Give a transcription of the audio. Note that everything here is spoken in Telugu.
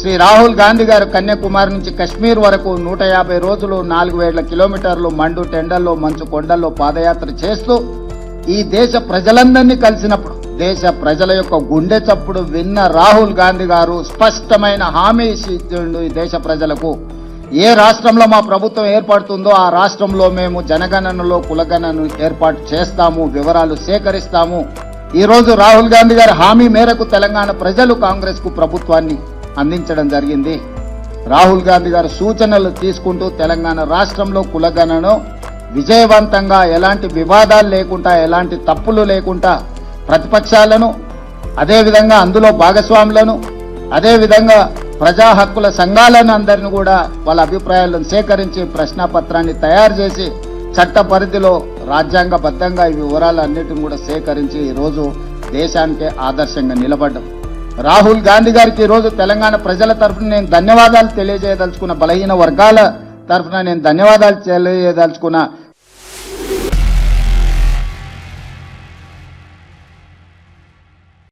శ్రీ రాహుల్ గాంధీ గారు కన్యాకుమారి నుంచి కశ్మీర్ వరకు 150 రోజులు 4000 కిలోమీటర్లు మండు టెండల్లో మంచు కొండల్లో పాదయాత్ర చేస్తూ ఈ దేశ ప్రజలందరినీ కలిసినప్పుడు దేశ ప్రజల యొక్క గుండె చప్పుడు విన్న రాహుల్ గాంధీ గారు స్పష్టమైన హామీ ఇచ్చిండు ఈ దేశ ప్రజలకు. ఏ రాష్ట్రంలో మా ప్రభుత్వం ఏర్పడుతుందో ఆ రాష్ట్రంలో మేము జనగణనలో కులగణను ఏర్పాటు చేస్తాము, వివరాలు సేకరిస్తాము. ఈ రోజు రాహుల్ గాంధీ గారి హామీ మేరకు తెలంగాణ ప్రజలు కాంగ్రెస్ కు ప్రభుత్వాన్ని అందించడం జరిగింది. రాహుల్ గాంధీ గారి సూచనలు తీసుకుంటూ తెలంగాణ రాష్ట్రంలో కులగణను విజయవంతంగా ఎలాంటి వివాదాలు లేకుండా ఎలాంటి తప్పులు లేకుండా ప్రతిపక్షాలను అదేవిధంగా అందులో భాగస్వాములను అదేవిధంగా ప్రజా హక్కుల సంఘాలను అందరిని కూడా వాళ్ళ అభిప్రాయాలను సేకరించి ప్రశ్నాపత్రాన్ని తయారు చేసి చట్ట పరిధిలో రాజ్యాంగబద్ధంగా ఈ వివరాలన్నిటిని కూడా సేకరించి ఈరోజు దేశానికే ఆదర్శంగా నిలబడ్డాం. రాహుల్ గాంధీ గారికి ఈరోజు తెలంగాణ ప్రజల తరఫున నేను ధన్యవాదాలు తెలియజేయదలుచుకున్న, బలహీన వర్గాల తరఫున నేను ధన్యవాదాలు తెలియజేయదలుచుకున్న.